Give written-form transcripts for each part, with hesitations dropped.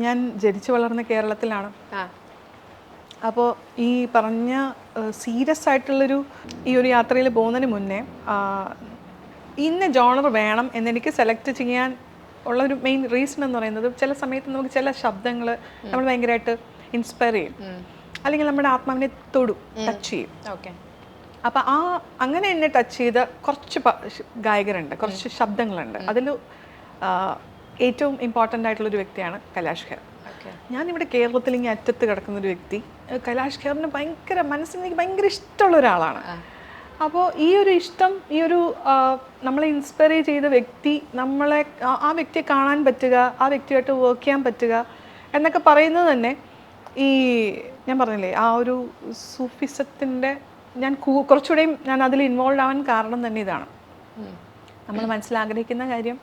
ഞാൻ ജനിച്ചു വളർന്ന കേരളത്തിലാണ്. അപ്പോൾ ഈ പറഞ്ഞ സീരിയസ് ആയിട്ടുള്ളൊരു ഈ ഒരു യാത്രയിൽ പോകുന്നതിന് മുന്നേ ഇന്ന ജോണർ വേണം എന്നെനിക്ക് സെലക്ട് ചെയ്യാൻ ഉള്ളൊരു മെയിൻ റീസൺ എന്ന് പറയുന്നത്, ചില സമയത്ത് നമുക്ക് ചില ശബ്ദങ്ങൾ നമ്മൾ ഭയങ്കരമായിട്ട് ഇൻസ്പയർ ചെയ്യും, അല്ലെങ്കിൽ നമ്മുടെ ആത്മാവിനെ തൊടും, ടച്ച് ചെയ്യും. ഓക്കെ. അപ്പം അങ്ങനെ എന്നെ ടച്ച് ചെയ്ത കുറച്ച് ഗായകരുണ്ട്, കുറച്ച് ശബ്ദങ്ങളുണ്ട്. അതിൽ ഏറ്റവും ഇമ്പോർട്ടൻ്റ് ആയിട്ടുള്ളൊരു വ്യക്തിയാണ് കൈലാഷ് ഖേർ. ഞാനിവിടെ കേരളത്തിൽ ഇങ്ങനെ അറ്റത്ത് കിടക്കുന്നൊരു വ്യക്തി. കൈലാഷ് ഖേറിന് മനസ്സിന് ഭയങ്കര ഇഷ്ടമുള്ള ഒരാളാണ്. അപ്പോൾ ഈ ഒരു ഇഷ്ടം, ഈ ഒരു നമ്മളെ ഇൻസ്പയർ ചെയ്ത വ്യക്തി, നമ്മളെ ആ വ്യക്തിയെ കാണാൻ പറ്റുക, ആ വ്യക്തിയായിട്ട് വർക്ക് ചെയ്യാൻ പറ്റുക എന്നൊക്കെ പറയുന്നത് തന്നെ ഈ ഞാൻ പറഞ്ഞില്ലേ ആ ഒരു സൂഫിസത്തിൻ്റെ ഞാൻ കുറച്ചുകൂടെയും ഞാൻ അതിൽ ഇൻവോൾവ് ആവാൻ കാരണം തന്നെ ഇതാണ്. നമ്മൾ മനസ്സിലാഗ്രഹിക്കുന്ന കാര്യം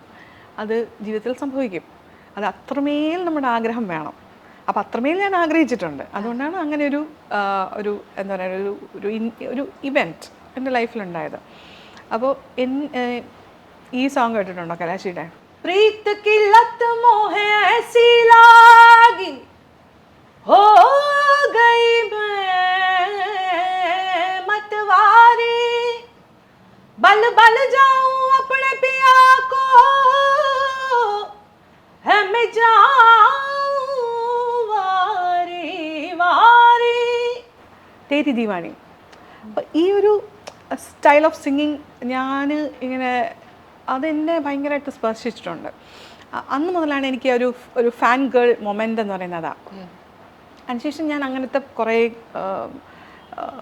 അത് ജീവിതത്തിൽ സംഭവിക്കും. അത് അത്രമേൽ നമ്മുടെ ആഗ്രഹം വേണം. അപ്പം അത്രമേൽ ഞാൻ ആഗ്രഹിച്ചിട്ടുണ്ട്. അതുകൊണ്ടാണ് അങ്ങനെ ഒരു എന്താ പറയുക ഒരു ഇവൻറ്റ് എൻ്റെ ലൈഫിലുണ്ടായത്. അപ്പോൾ ഈ സോങ് കേട്ടിട്ടുണ്ടോ കലാശിയുടെ? പ്രീത് കി ലത് മോഹെ ऐसी लागी हो गई मैं मतवारी बल बल जाऊं अपने पिया को है मैं जाऊं वारी वारी तेरी दीवानी. അപ്പം ഈ ഒരു സ്റ്റൈൽ ഓഫ് സിംഗിങ് ഞാൻ ഇങ്ങനെ അതെന്നെ ഭയങ്കരമായിട്ട് സ്പർശിച്ചിട്ടുണ്ട്. അന്ന് മുതലാണ് എനിക്ക് ഒരു ഫാൻ ഗേൾ മൊമെൻ്റ് എന്ന് പറയുന്നത് അതാണ്. അതിനുശേഷം ഞാൻ അങ്ങനത്തെ കുറേ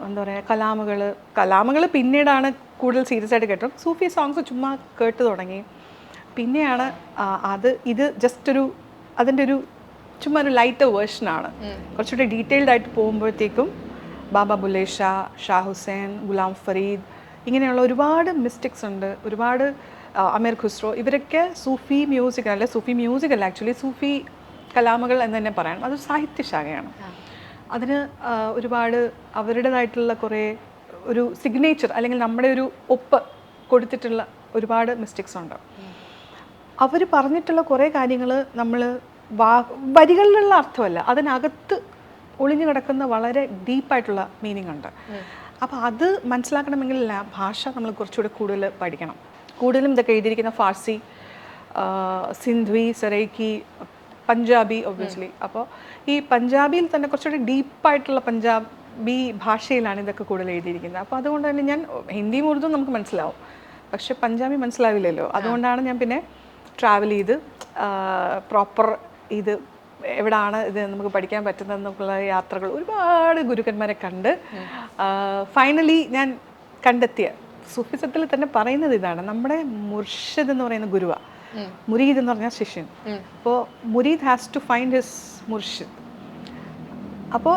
എന്താ പറയുക കലാമുകൾ പിന്നീടാണ് കൂടുതൽ സീരിയസ് ആയിട്ട് കേട്ടത്. സൂഫി സോങ്സ് ചുമ്മാ കേട്ട് തുടങ്ങി. പിന്നെയാണ് ഇത് ജസ്റ്റ് അതിൻ്റെ ചുമ്മാ ഒരു ലൈറ്റർ വേർഷനാണ്. കുറച്ചുകൂടി ഡീറ്റെയിൽഡ് ആയിട്ട് പോകുമ്പോഴത്തേക്കും ബാബ ബുല്ലേ ഷാ ഹുസൈൻ, ഗുലാം ഫരീദ്, ഇങ്ങനെയുള്ള ഒരുപാട് മിസ്റ്റിക്സ് ഉണ്ട്, ഒരുപാട് അമീർ ഖുസ്രോ, ഇവരൊക്കെ സൂഫി മ്യൂസിക് അല്ല ആക്ച്വലി സൂഫി കലാമുകൾ എന്ന് തന്നെ പറയാം. അതൊരു സാഹിത്യശാഖയാണ്. അതിന് ഒരുപാട് അവരുടേതായിട്ടുള്ള കുറേ ഒരു സിഗ്നേച്ചർ അല്ലെങ്കിൽ നമ്മുടെ ഒരു ഒപ്പ് കൊടുത്തിട്ടുള്ള ഒരുപാട് മിസ്റ്റിക്സ് ഉണ്ട്. അവർ പറഞ്ഞിട്ടുള്ള കുറേ കാര്യങ്ങൾ നമ്മൾ വരികളിലുള്ള അർത്ഥമല്ല, അതിനകത്ത് ഒളിഞ്ഞു കിടക്കുന്ന വളരെ ഡീപ്പായിട്ടുള്ള മീനിങ് ഉണ്ട്. അപ്പോൾ അത് മനസ്സിലാക്കണമെങ്കിൽ ഭാഷ നമ്മൾ കുറച്ചുകൂടെ കൂടുതൽ പഠിക്കണം. കൂടുതലും ഇതൊക്കെ എഴുതിയിരിക്കുന്ന ഫാർസി, സിന്ധി, സെറൈക്കി, പഞ്ചാബി ഒബ്വിയസ്ലി. അപ്പോൾ ഈ പഞ്ചാബിയിൽ തന്നെ കുറച്ചുകൂടി ഡീപ്പായിട്ടുള്ള പഞ്ചാബി ഭാഷയിലാണ് ഇതൊക്കെ കൂടുതൽ എഴുതിയിരിക്കുന്നത്. അപ്പോൾ അതുകൊണ്ട് തന്നെ ഞാൻ ഹിന്ദിയും ഉറുദും നമുക്ക് മനസ്സിലാവും, പക്ഷെ പഞ്ചാബി മനസ്സിലാവില്ലല്ലോ. അതുകൊണ്ടാണ് ഞാൻ പിന്നെ ട്രാവൽ ചെയ്ത് പ്രോപ്പർ ഇത് എവിടാണ് ഇത് നമുക്ക് പഠിക്കാൻ പറ്റുന്നതെന്നൊക്കെയുള്ള യാത്രകൾ, ഒരുപാട് ഗുരുക്കന്മാരെ കണ്ട് ഫൈനലി ഞാൻ കണ്ടെത്തിയ സൂഫിസത്തിൽ തന്നെ പറയുന്നത് ഇതാണ്. നമ്മുടെ മുർഷിദ് എന്ന് പറയുന്ന ഗുരുവാ, മുരീദ് എന്ന് പറഞ്ഞാൽ ശിഷ്യൻ. അപ്പോൾ മുരീദ് ഹാസ് ടു ഫൈൻഡ് ഹിസ് മുർഷിദ്. അപ്പോൾ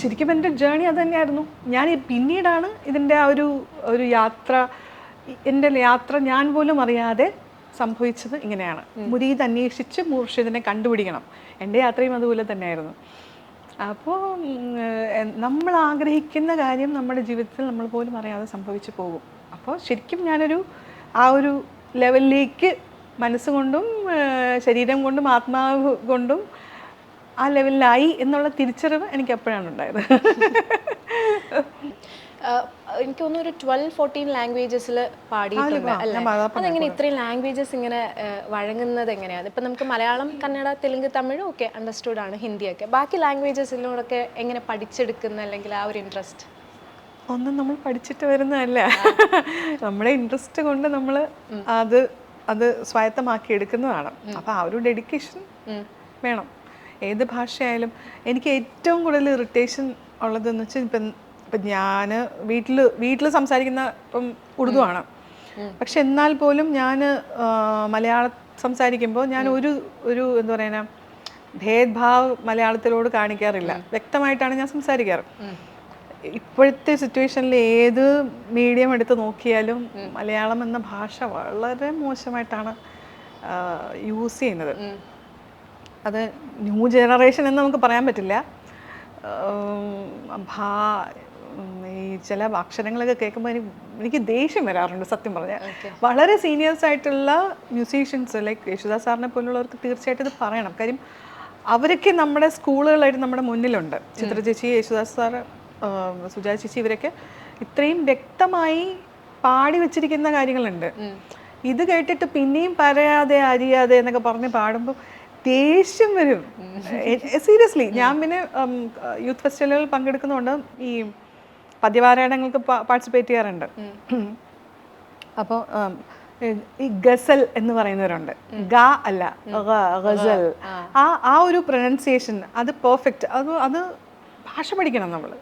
ശരിക്കും എൻ്റെ ജേണി അത് തന്നെയായിരുന്നു. ഞാൻ പിന്നീടാണ് ഇതിൻ്റെ ആ ഒരു യാത്ര, എൻ്റെ യാത്ര ഞാൻ പോലും അറിയാതെ സംഭവിച്ചത് ഇങ്ങനെയാണ്. മുരീദ് അന്വേഷിച്ച് മുർഷിദിനെ കണ്ടുപിടിക്കണം. എൻ്റെ യാത്രയും അതുപോലെ തന്നെയായിരുന്നു. അപ്പോൾ നമ്മൾ ആഗ്രഹിക്കുന്ന കാര്യം നമ്മുടെ ജീവിതത്തിൽ നമ്മൾ പോലും അറിയാതെ സംഭവിച്ചു പോകും. അപ്പോൾ ശരിക്കും ഞാനൊരു ലെവലിലേക്ക് മനസ്സുകൊണ്ടും ശരീരം കൊണ്ടും ആത്മാവ് കൊണ്ടും ആ ലെവലിലായി എന്നുള്ള തിരിച്ചറിവ് എനിക്ക് എപ്പോഴാണ് ഉണ്ടായത്. എനിക്ക് തോന്നുന്നു ഒരു 12-14 ലാംഗ്വേജസിൽ പാടിയിട്ടുണ്ട് അല്ലേ? അതെങ്ങനെ ഇത്രയും ലാംഗ്വേജസ് ഇങ്ങനെ വഴങ്ങുന്നത് എങ്ങനെയാണ്? ഇപ്പം നമുക്ക് മലയാളം, കന്നഡ, തെലുങ്ക്, തമിഴ് ഒക്കെ അണ്ടർസ്റ്റുഡ് ആണ്, ഹിന്ദിയൊക്കെ. ബാക്കി ലാംഗ്വേജസിലൂടെയൊക്കെ എങ്ങനെ പഠിച്ചെടുക്കുന്ന, അല്ലെങ്കിൽ ആ ഒരു ഇൻട്രസ്റ്റ്? ഒന്നും നമ്മൾ പഠിച്ചിട്ട് വരുന്നതല്ല, നമ്മുടെ ഇൻട്രസ്റ്റ് കൊണ്ട് നമ്മൾ അത് സ്വായത്തമാക്കി എടുക്കുന്നതാണ്. അപ്പോൾ ആ ഒരു ഡെഡിക്കേഷൻ വേണം. ഏത് ഭാഷയായാലും എനിക്ക് ഏറ്റവും കൂടുതൽ ഇറിറ്റേഷൻ ഉള്ളതെന്ന് വെച്ചാൽ ഇപ്പം ഞാൻ വീട്ടിൽ സംസാരിക്കുന്ന ഇപ്പം ഉറുദു ആണ്, പക്ഷെ എന്നാൽ പോലും ഞാൻ മലയാളം സംസാരിക്കുമ്പോൾ ഞാൻ ഒരു എന്താ പറയുക ഭേദ്ഭാവ് മലയാളത്തിലോട് കാണിക്കാറില്ല. വ്യക്തമായിട്ടാണ് ഞാൻ സംസാരിക്കാറ്. ഇപ്പോഴത്തെ സിറ്റുവേഷനിൽ ഏത് മീഡിയം എടുത്ത് നോക്കിയാലും മലയാളം എന്ന ഭാഷ വളരെ മോശമായിട്ടാണ് യൂസ് ചെയ്യുന്നത്. അത് ന്യൂ ജനറേഷൻ എന്ന് നമുക്ക് പറയാൻ പറ്റില്ല. ഈ ചില അക്ഷരങ്ങളൊക്കെ കേൾക്കുമ്പോൾ എനിക്ക് ദേഷ്യം വരാറുണ്ട് സത്യം പറഞ്ഞാൽ. വളരെ സീനിയേഴ്സ് ആയിട്ടുള്ള മ്യൂസീഷ്യൻസ് ലൈക്ക് യേശുദാസ് സാറിനെ പോലുള്ളവർക്ക് തീർച്ചയായിട്ടും ഇത് പറയണം. കാര്യം അവരൊക്കെ നമ്മുടെ സ്കൂളുകളായിട്ട് നമ്മുടെ മുന്നിലുണ്ട്. ചിത്ര ചേച്ചി, യേശുദാസ് സാറ്, സുജാത ചേച്ചി, ഇവരൊക്കെ ഇത്രയും വ്യക്തമായി പാടി വെച്ചിരിക്കുന്ന കാര്യങ്ങളുണ്ട്. ഇത് കേട്ടിട്ട് പിന്നെയും പറയാതെ അറിയാതെ എന്നൊക്കെ പറഞ്ഞ് പാടുമ്പോൾ ദേഷ്യം വരും. സീരിയസ്ലി. ഞാൻ പിന്നെ യൂത്ത് ഫെസ്റ്റിവലുകളിൽ പങ്കെടുക്കുന്നതുകൊണ്ട് ഈ പദ്യപാരായണങ്ങൾക്ക് പാർട്ടിസിപ്പേറ്റ് ചെയ്യാറുണ്ട്. അപ്പോൾ ഈ ഗസൽ എന്ന് പറയുന്നവരുണ്ട്. ഗ അല്ല, ഗസൽ. ആ ഒരു പ്രൊനൗൺസിയേഷൻ അത് പെർഫെക്റ്റ്. അത് ഭാഷ പഠിക്കണം നമ്മൾ.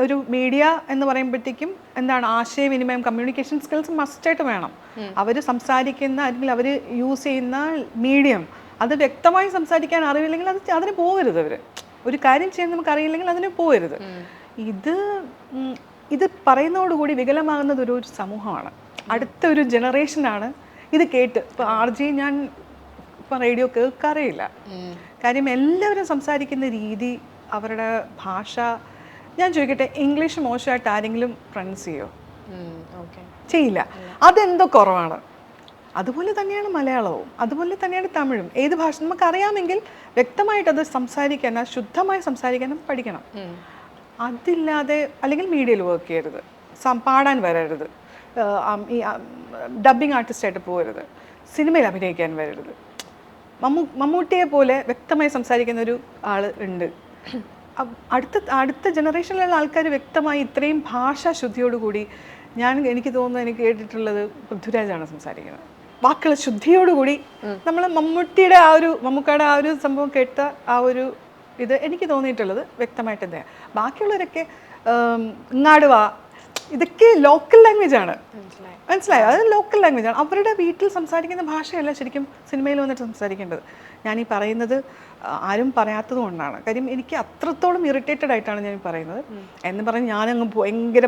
ഒരു മീഡിയ എന്ന് പറയുമ്പോഴത്തേക്കും എന്താണ്, ആശയവിനിമയം, കമ്മ്യൂണിക്കേഷൻ സ്കിൽസ് മസ്റ്റായിട്ട് വേണം. അവർ സംസാരിക്കുന്ന അല്ലെങ്കിൽ അവർ യൂസ് ചെയ്യുന്ന മീഡിയം അത് വ്യക്തമായി സംസാരിക്കാൻ അറിയില്ലെങ്കിൽ അതിന് പോകരുത്. അവർ ഒരു കാര്യം ചെയ്യാൻ നമുക്ക് അറിയില്ലെങ്കിൽ അതിന് പോകരുത്. ഇത് പറയുന്നതോടുകൂടി വികലമാകുന്നത് ഒരു സമൂഹമാണ്. അടുത്ത ഒരു ജനറേഷനാണ് ഇത് കേട്ട്. ഇപ്പോൾ RJ ഞാൻ ഇപ്പം റേഡിയോ കേൾക്കാറേ ഇല്ല. കാര്യം എല്ലാവരും സംസാരിക്കുന്ന രീതി, അവരുടെ ഭാഷ. ഞാൻ ചോദിക്കട്ടെ, ഇംഗ്ലീഷ് മോശമായിട്ട് ആരെങ്കിലും പ്രൊനൗൺസ് ചെയ്യോ? ചെയ്യില്ല. അതെന്തോ കുറവാണ്. അതുപോലെ തന്നെയാണ് മലയാളവും, അതുപോലെ തന്നെയാണ് തമിഴും. ഏത് ഭാഷ നമുക്കറിയാമെങ്കിൽ വ്യക്തമായിട്ട് അത് സംസാരിക്കാൻ, ശുദ്ധമായി സംസാരിക്കാനും പഠിക്കണം. അതില്ലാതെ അല്ലെങ്കിൽ മീഡിയയിൽ വർക്ക് ചെയ്യരുത്, പാടാൻ വരരുത്, ഈ ഡബ്ബിങ് ആർട്ടിസ്റ്റായിട്ട് പോകരുത്, സിനിമയിൽ അഭിനയിക്കാൻ വരരുത്. മമ്മൂട്ടിയെ പോലെ വ്യക്തമായി സംസാരിക്കുന്ന ഒരു ആൾ ഉണ്ട്. അടുത്ത ജനറേഷനിലുള്ള ആൾക്കാർ വ്യക്തമായി ഇത്രയും ഭാഷാശുദ്ധിയോടുകൂടി, എനിക്ക് തോന്നുന്നു, എനിക്ക് കേട്ടിട്ടുള്ളത് പൃഥ്വിരാജാണ് സംസാരിക്കുന്നത്. വാക്കുകൾ ശുദ്ധിയോടുകൂടി. നമ്മൾ മമ്മൂക്കയുടെ ആ ഒരു സംഭവം കേട്ട ആ ഒരു ഇത് എനിക്ക് തോന്നിയിട്ടുള്ളത് വ്യക്തമായിട്ട് തന്നെയാണ്. ബാക്കിയുള്ളവരൊക്കെ ഇങ്ങാട് വാ, ഇതൊക്കെ ലോക്കൽ ലാംഗ്വേജ് ആണ്. മനസ്സിലായോ? അത് ലോക്കൽ ലാംഗ്വേജ് ആണ്. അവരുടെ വീട്ടിൽ സംസാരിക്കുന്ന ഭാഷയല്ല ശരിക്കും സിനിമയിൽ വന്നിട്ട് സംസാരിക്കേണ്ടത്. ഞാനീ പറയുന്നത് ആരും പറയാത്തത് കൊണ്ടാണ്. കാര്യം എനിക്ക് അത്രത്തോളം ഇറിറ്റേറ്റഡ് ആയിട്ടാണ് ഞാൻ പറയുന്നത്. എന്ന് പറഞ്ഞ് ഞാനങ്ങ് ഭയങ്കര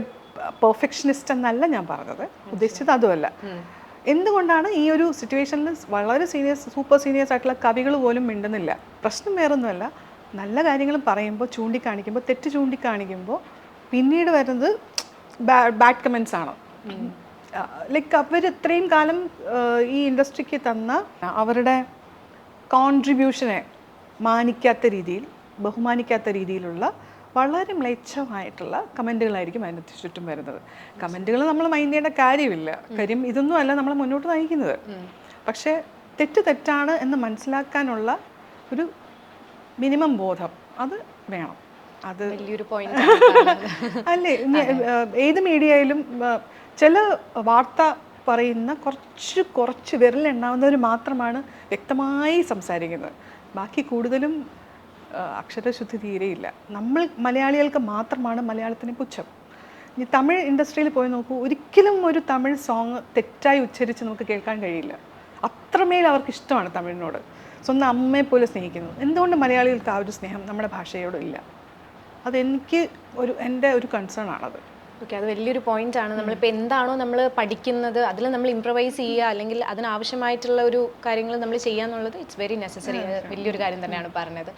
പെർഫെക്ഷനിസ്റ്റ് എന്നല്ല ഞാൻ പറഞ്ഞത്. ഉദ്ദേശിച്ചത് അതുമല്ല. എന്തുകൊണ്ടാണ് ഈ ഒരു സിറ്റുവേഷനിൽ വളരെ സൂപ്പർ സീനിയേഴ്സ് ആയിട്ടുള്ള കവികൾ പോലും മിണ്ടുന്നില്ല? പ്രശ്നം വേറൊന്നുമല്ല. നല്ല കാര്യങ്ങൾ പറയുമ്പോൾ, ചൂണ്ടിക്കാണിക്കുമ്പോൾ, തെറ്റ് ചൂണ്ടിക്കാണിക്കുമ്പോൾ പിന്നീട് വരുന്നത് ബാഡ് കമൻസ് ആണ്. ലൈക്ക് അവർ ഇത്രയും കാലം ഈ ഇൻഡസ്ട്രിക്ക് തന്ന അവരുടെ കോൺട്രിബ്യൂഷനെ മാനിക്കാത്ത രീതിയിൽ, ബഹുമാനിക്കാത്ത രീതിയിലുള്ള വളരെ മ്ലേച്ഛമായിട്ടുള്ള കമൻറ്റുകളായിരിക്കും അതിനകത്ത് ചുറ്റും വരുന്നത്. കമൻറ്റുകൾ നമ്മൾ മൈൻഡ് ചെയ്യേണ്ട കാര്യമില്ല. കാര്യം ഇതൊന്നും അല്ല നമ്മളെ മുന്നോട്ട് നയിക്കുന്നത്. പക്ഷേ തെറ്റാണ് എന്ന് മനസ്സിലാക്കാനുള്ള ഒരു മിനിമം ബോധം അത് വേണം. അത് വലിയൊരു പോയിന്റ് അല്ലേ? ഏത് മീഡിയയിലും ചില വാർത്ത പറയുന്ന കുറച്ച് വിരലുണ്ടാവുന്നവർ മാത്രമാണ് വ്യക്തമായി സംസാരിക്കുന്നത്. ബാക്കി കൂടുതലും അക്ഷരശുദ്ധി തീരെയില്ല. നമ്മൾ മലയാളികൾക്ക് മാത്രമാണ് മലയാളത്തിന് പുച്ഛം. ഇനി തമിഴ് ഇൻഡസ്ട്രിയിൽ പോയി നോക്കൂ, ഒരിക്കലും ഒരു തമിഴ് സോങ് തെറ്റായി ഉച്ചരിച്ച് നമുക്ക് കേൾക്കാൻ കഴിയില്ല. അത്രമേൽ അവർക്ക് ഇഷ്ടമാണ് തമിഴിനോട്. സ്വന്തം അമ്മയെ പോലെ സ്നേഹിക്കുന്നു. എന്തുകൊണ്ട് മലയാളികൾക്ക് ആ ഒരു സ്നേഹം നമ്മുടെ ഭാഷയോട് ഇല്ല? അതെനിക്ക് എൻ്റെ ഒരു കൺസേൺ ആണത്. ഓക്കെ, അത് വലിയൊരു പോയിന്റ് ആണ്. നമ്മളിപ്പോൾ എന്താണോ നമ്മൾ പഠിക്കുന്നത് അതിൽ നമ്മൾ ഇംപ്രവൈസ് ചെയ്യുക, അല്ലെങ്കിൽ അതിനാവശ്യമായിട്ടുള്ള ഒരു കാര്യങ്ങൾ നമ്മൾ ചെയ്യുക എന്നുള്ളത് ഇറ്റ്സ് വെരി നെസസറി. വലിയൊരു കാര്യം തന്നെയാണ് പറഞ്ഞത്.